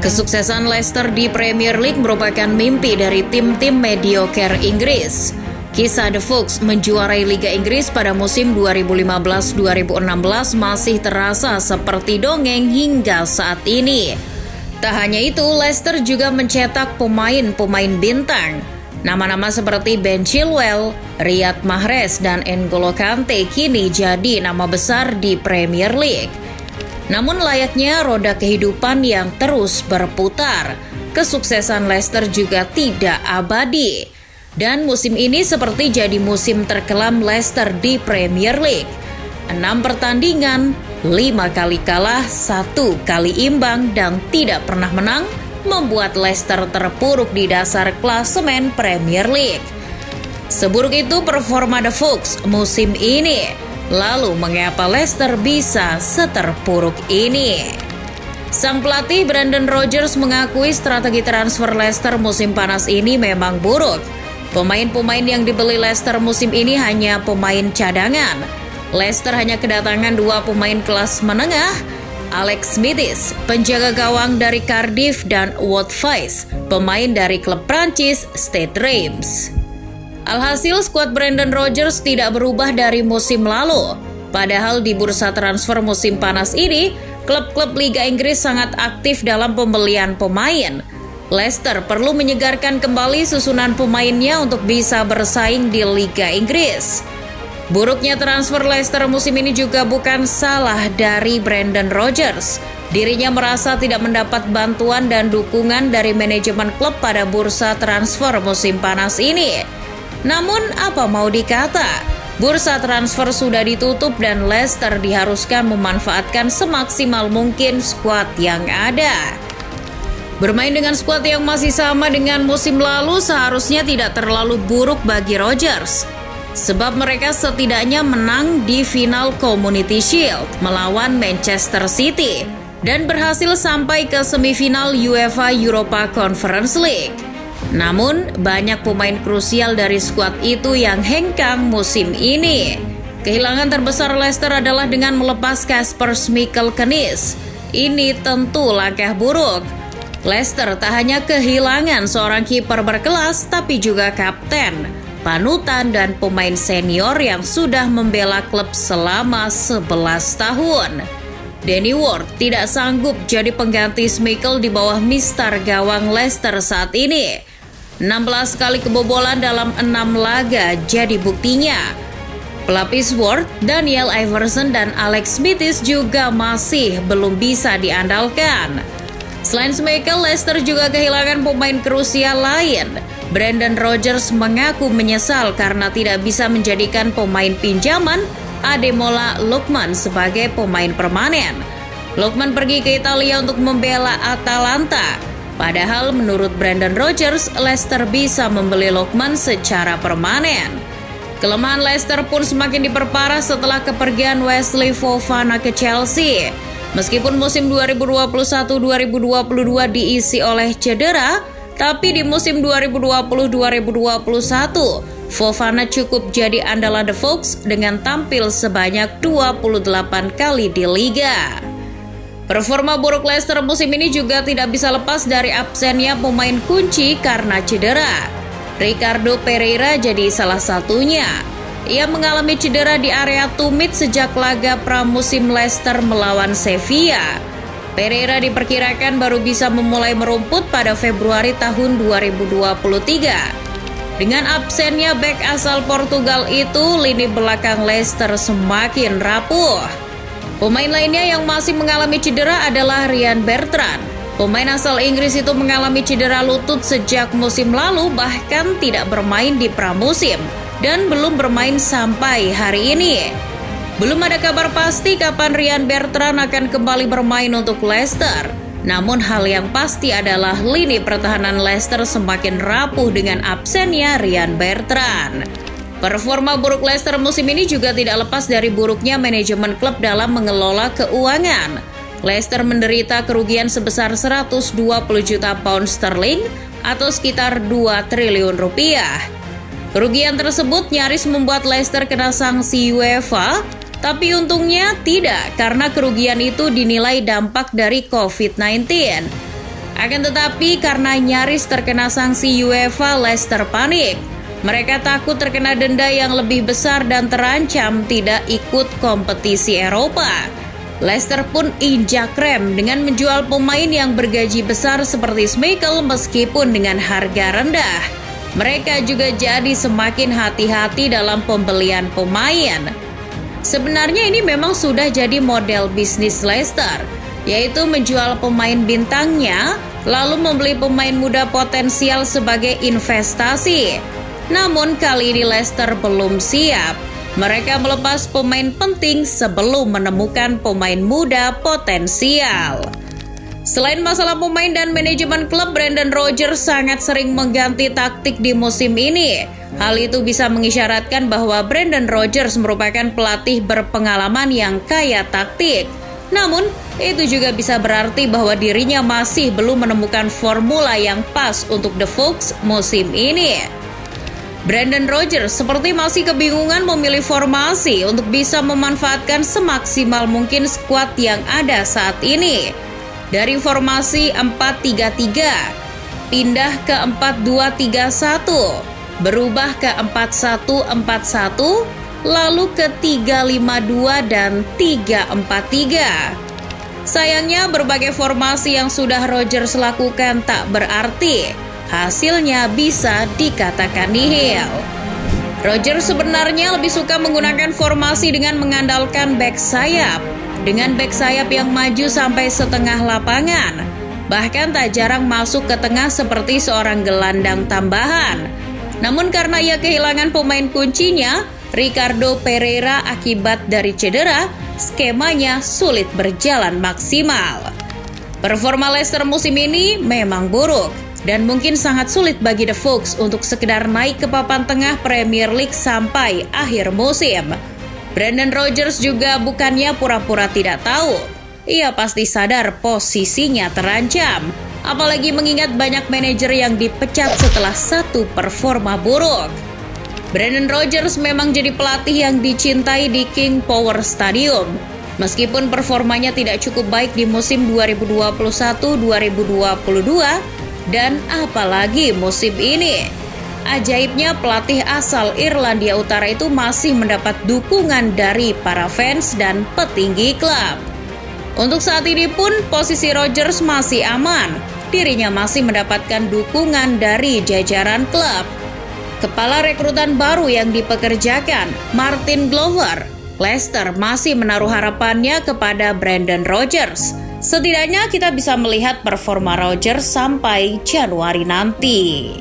Kesuksesan Leicester di Premier League merupakan mimpi dari tim-tim mediocre Inggris. Kisah The Fox menjuarai Liga Inggris pada musim 2015-2016 masih terasa seperti dongeng hingga saat ini. Tak hanya itu, Leicester juga mencetak pemain-pemain bintang. Nama-nama seperti Ben Chilwell, Riyad Mahrez, dan N'Golo Kante kini jadi nama besar di Premier League. Namun layaknya roda kehidupan yang terus berputar, kesuksesan Leicester juga tidak abadi. Dan musim ini seperti jadi musim terkelam Leicester di Premier League. 6 pertandingan, 5 kali kalah, 1 kali imbang, dan tidak pernah menang, membuat Leicester terpuruk di dasar klasemen Premier League. Seburuk itu performa The Fox musim ini. Lalu mengapa Leicester bisa seterpuruk ini? Sang pelatih Brendan Rodgers mengakui strategi transfer Leicester musim panas ini memang buruk. Pemain-pemain yang dibeli Leicester musim ini hanya pemain cadangan. Leicester hanya kedatangan 2 pemain kelas menengah, Alex Smithis, penjaga gawang dari Cardiff, dan Wout Faes, pemain dari klub Prancis Stade Reims. Alhasil skuad Brendan Rodgers tidak berubah dari musim lalu. Padahal di bursa transfer musim panas ini, klub-klub Liga Inggris sangat aktif dalam pembelian pemain. Leicester perlu menyegarkan kembali susunan pemainnya untuk bisa bersaing di Liga Inggris. Buruknya transfer Leicester musim ini juga bukan salah dari Brendan Rodgers. Dirinya merasa tidak mendapat bantuan dan dukungan dari manajemen klub pada bursa transfer musim panas ini. Namun apa mau dikata, bursa transfer sudah ditutup dan Leicester diharuskan memanfaatkan semaksimal mungkin skuad yang ada. Bermain dengan skuad yang masih sama dengan musim lalu seharusnya tidak terlalu buruk bagi Rodgers. Sebab mereka setidaknya menang di final Community Shield melawan Manchester City dan berhasil sampai ke semifinal UEFA Europa Conference League. Namun, banyak pemain krusial dari skuad itu yang hengkang musim ini. Kehilangan terbesar Leicester adalah dengan melepas Kasper Schmeichel ke Nice. Ini tentu langkah buruk. Leicester tak hanya kehilangan seorang kiper berkelas, tapi juga kapten, panutan, dan pemain senior yang sudah membela klub selama 11 tahun. Danny Ward tidak sanggup jadi pengganti Schmeichel di bawah mistar gawang Leicester saat ini. 16 kali kebobolan dalam 6 laga jadi buktinya. Pelapis Ward, Daniel Iverson, dan Alex Smithis juga masih belum bisa diandalkan. Selain Schmeichel, Leicester juga kehilangan pemain krusial lain. Brendan Rodgers mengaku menyesal karena tidak bisa menjadikan pemain pinjaman Ademola Lookman sebagai pemain permanen. Lookman pergi ke Italia untuk membela Atalanta. Padahal menurut Brendan Rodgers, Leicester bisa membeli Lookman secara permanen. Kelemahan Leicester pun semakin diperparah setelah kepergian Wesley Fofana ke Chelsea. Meskipun musim 2021-2022 diisi oleh cedera, tapi di musim 2020-2021, Fofana cukup jadi andalan The Fox dengan tampil sebanyak 28 kali di Liga. Performa buruk Leicester musim ini juga tidak bisa lepas dari absennya pemain kunci karena cedera. Ricardo Pereira jadi salah satunya. Ia mengalami cedera di area tumit sejak laga pramusim Leicester melawan Sevilla. Pereira diperkirakan baru bisa memulai merumput pada Februari tahun 2023. Dengan absennya bek asal Portugal itu, lini belakang Leicester semakin rapuh. Pemain lainnya yang masih mengalami cedera adalah Ryan Bertrand. Pemain asal Inggris itu mengalami cedera lutut sejak musim lalu, bahkan tidak bermain di pramusim dan belum bermain sampai hari ini. Belum ada kabar pasti kapan Ryan Bertrand akan kembali bermain untuk Leicester. Namun hal yang pasti adalah lini pertahanan Leicester semakin rapuh dengan absennya Ryan Bertrand. Performa buruk Leicester musim ini juga tidak lepas dari buruknya manajemen klub dalam mengelola keuangan. Leicester menderita kerugian sebesar 120 juta pound sterling atau sekitar 2 triliun rupiah. Kerugian tersebut nyaris membuat Leicester kena sanksi UEFA, tapi untungnya tidak karena kerugian itu dinilai dampak dari COVID-19. Akan tetapi karena nyaris terkena sanksi UEFA, Leicester panik. Mereka takut terkena denda yang lebih besar dan terancam tidak ikut kompetisi Eropa. Leicester pun injak rem dengan menjual pemain yang bergaji besar seperti Schmeichel meskipun dengan harga rendah. Mereka juga jadi semakin hati-hati dalam pembelian pemain. Sebenarnya ini memang sudah jadi model bisnis Leicester, yaitu menjual pemain bintangnya lalu membeli pemain muda potensial sebagai investasi. Namun kali ini Leicester belum siap. Mereka melepas pemain penting sebelum menemukan pemain muda potensial. Selain masalah pemain dan manajemen klub, Brendan Rodgers sangat sering mengganti taktik di musim ini. Hal itu bisa mengisyaratkan bahwa Brendan Rodgers merupakan pelatih berpengalaman yang kaya taktik. Namun, itu juga bisa berarti bahwa dirinya masih belum menemukan formula yang pas untuk The Fox musim ini. Brendan Rodgers seperti masih kebingungan memilih formasi untuk bisa memanfaatkan semaksimal mungkin skuad yang ada saat ini. Dari formasi 4-3-3, pindah ke 4-2-3-1, berubah ke 4-1-4-1, lalu ke 3-5-2 dan 3-4-3. Sayangnya berbagai formasi yang sudah Rodgers lakukan tak berarti. Hasilnya bisa dikatakan nihil. Rodgers sebenarnya lebih suka menggunakan formasi dengan mengandalkan bek sayap. Dengan bek sayap yang maju sampai setengah lapangan. Bahkan tak jarang masuk ke tengah seperti seorang gelandang tambahan. Namun karena ia kehilangan pemain kuncinya, Ricardo Pereira akibat dari cedera, skemanya sulit berjalan maksimal. Performa Leicester musim ini memang buruk. Dan mungkin sangat sulit bagi The Fox untuk sekedar naik ke papan tengah Premier League sampai akhir musim. Brendan Rodgers juga bukannya pura-pura tidak tahu. Ia pasti sadar posisinya terancam. Apalagi mengingat banyak manajer yang dipecat setelah satu performa buruk. Brendan Rodgers memang jadi pelatih yang dicintai di King Power Stadium. Meskipun performanya tidak cukup baik di musim 2021-2022, dan apalagi musim ini. Ajaibnya pelatih asal Irlandia Utara itu masih mendapat dukungan dari para fans dan petinggi klub. Untuk saat ini pun posisi Rodgers masih aman. Dirinya masih mendapatkan dukungan dari jajaran klub. Kepala rekrutan baru yang dipekerjakan, Martin Glover, Leicester masih menaruh harapannya kepada Brendan Rodgers. Setidaknya kita bisa melihat performa Rodgers sampai Januari nanti.